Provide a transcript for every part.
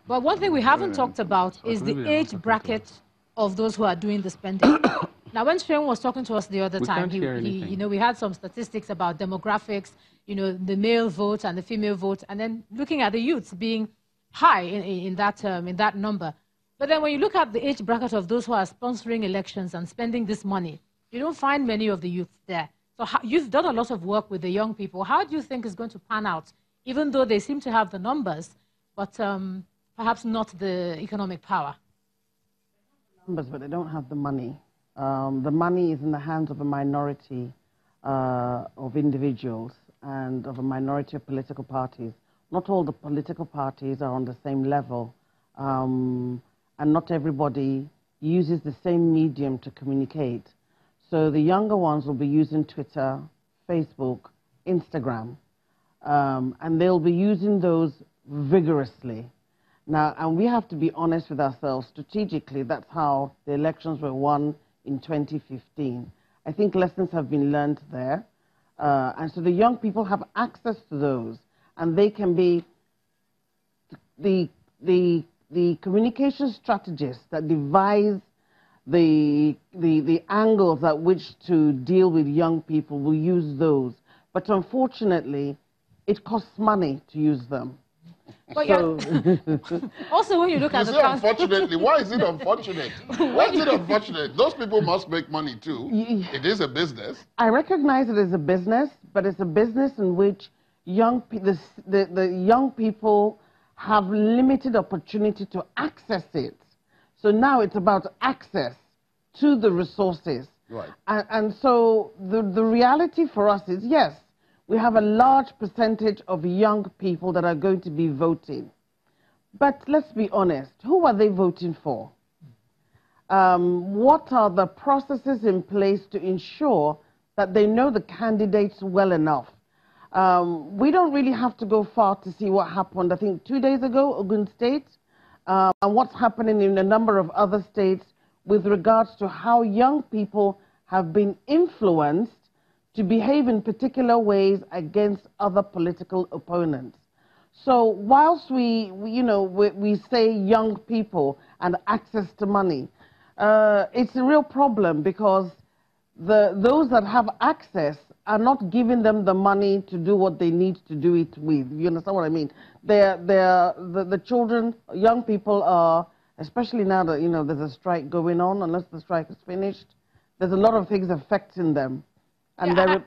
But one thing we haven't talked about is the age bracket of those who are doing the spending. Now, when Shane was talking to us the other time, we had some statistics about demographics, the male vote and the female vote, and then looking at the youths being high in that number. But then when you look at the age bracket of those who are sponsoring elections and spending this money, you don't find many of the youths there. So you've done a lot of work with the young people. How do you think it's going to pan out, even though they seem to have the numbers, but perhaps not the economic power? Numbers, but they don't have the money. The money is in the hands of a minority of individuals and of a minority of political parties. Not all the political parties are on the same level, and not everybody uses the same medium to communicate. So the younger ones will be using Twitter, Facebook, Instagram, and they'll be using those vigorously. Now, and we have to be honest with ourselves. Strategically, that's how the elections were won in 2015. I think lessons have been learned there. And so the young people have access to those, and they can be the communication strategists that devise the angles at which to deal with young people will use those. But unfortunately, it costs money to use them. But so also, when you look at the unfortunately, why is it unfortunate? Why is it unfortunate? Those people must make money too. It is a business. I recognize it as a business, but it's a business in which the young people have limited opportunity to access it. So now it's about access to the resources. Right. And so the reality for us is, yes, we have a large percentage of young people that are going to be voting. But let's be honest, who are they voting for? What are the processes in place to ensure that they know the candidates well enough? We don't really have to go far to see what happened, I think 2 days ago, Ogun State, and what's happening in a number of other states with regards to how young people have been influenced to behave in particular ways against other political opponents. So whilst we say young people and access to money, it's a real problem because those that have access are not giving them the money to do what they need to do it with. You understand what I mean? The children, young people are, especially now that there's a strike going on, unless the strike is finished, there's a lot of things affecting them. And yeah,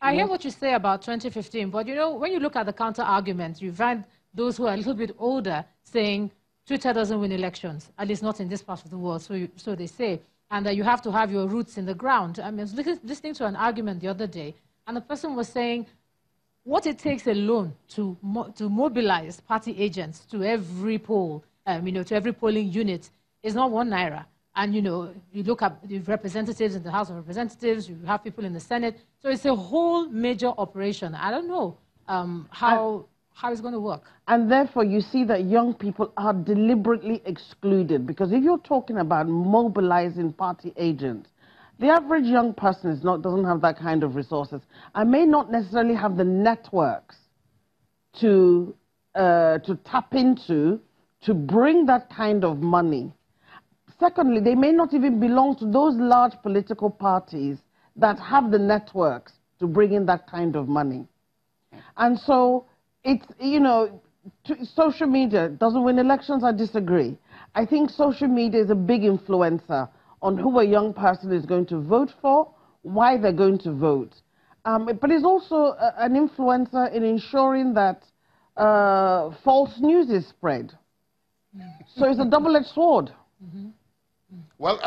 I hear what you say about 2015, but when you look at the counter arguments, you find those who are a little bit older saying Twitter doesn't win elections, at least not in this part of the world, so they say, and that you have to have your roots in the ground. I was listening to an argument the other day, and the person was saying what it takes alone to mobilize party agents to every poll, to every polling unit is not £1. And, you look at the representatives in the House of Representatives, you have people in the Senate. So it's a whole major operation. I don't know how it's going to work. And therefore, you see that young people are deliberately excluded. Because if you're talking about mobilizing party agents, the average young person doesn't have that kind of resources. I may not necessarily have the networks to tap into to bring that kind of money. Secondly, they may not even belong to those large political parties that have the networks to bring in that kind of money. And so, it's, social media doesn't win elections, I disagree. I think social media is a big influencer on who a young person is going to vote for, why they're going to vote. But it's also an influencer in ensuring that false news is spread. So it's a double-edged sword. Mm-hmm. Well,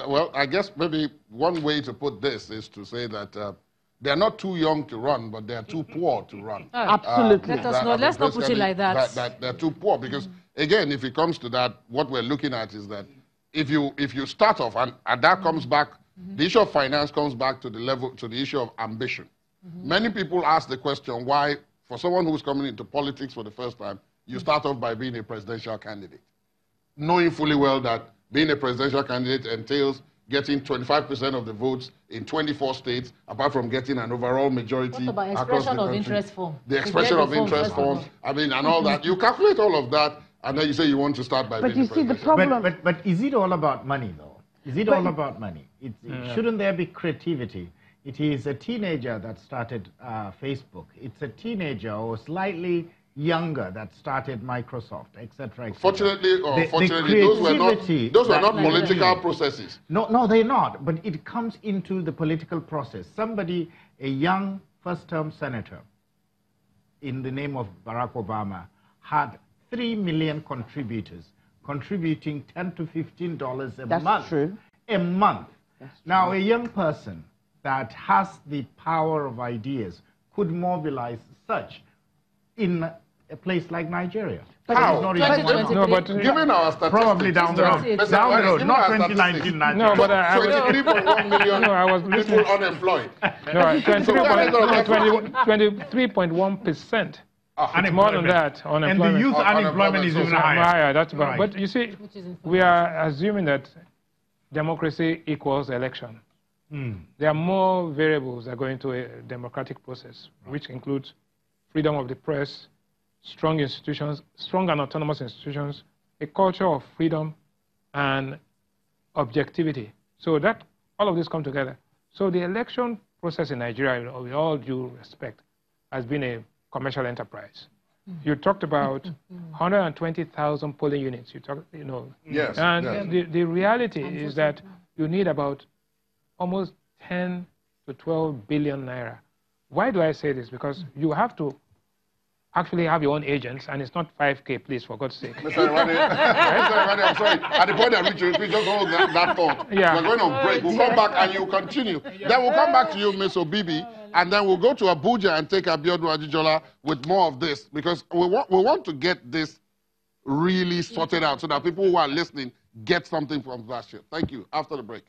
well, I guess maybe one way to put this is to say that they're not too young to run, but they're too poor to run. Absolutely. Let's not put it like that. They're too poor because, again, if it comes to that, what we're looking at is that if you start off, and that comes back, the issue of finance comes back to the issue of ambition. Many people ask the question why, for someone who's coming into politics for the first time, you start off by being a presidential candidate, knowing fully well that being a presidential candidate entails getting 25% of the votes in 24 states, apart from getting an overall majority across the country. Expression of interest form. The expression of interest forms, and all that. You calculate all of that, and then you say you want to start by But being you see, the presidential. problem... But is it all about money, though? Is it all about money? Shouldn't there be creativity? It is a teenager that started Facebook. It's a teenager or slightly younger that started Microsoft, etc. Fortunately or unfortunately, those were not political processes. No, they're not. But it comes into the political process. Somebody, a young first-term senator, in the name of Barack Obama, had 3 million contributors, contributing $10 to $15 a month. That's true. A month. That's true. Now, a young person that has the power of ideas could mobilize such in a place like Nigeria. How? Not No, but given our statistics, probably down the road. Down the road, not 2019 Nigeria. No, but I was 23.1 million no, I was people unemployed. No, 23.1%. It's more than that. And the youth unemployment is even higher. That's about. But you see, we are assuming that democracy equals election. There are more variables that go into a democratic process, which includes freedom of the press, strong institutions, strong and autonomous institutions, a culture of freedom and objectivity. So that all of this come together. So the election process in Nigeria, with all due respect, has been a commercial enterprise. You talked about 120,000 polling units. Yes. And yes. The reality is that you need about almost 10 to 12 billion naira. Why do I say this? Because you have to actually have your own agents, and it's not 5K, please, for God's sake. Mr. Irani, I'm sorry. At the point at which you just hold that thought, Yeah. we're going on break. We'll come back and you continue. Then we'll come back to you, Ms. Obibi, and then we'll go to Abuja and take Abiodun Ajijola with more of this, because we want to get this really sorted out so that people who are listening get something from that shit. Thank you. After the break.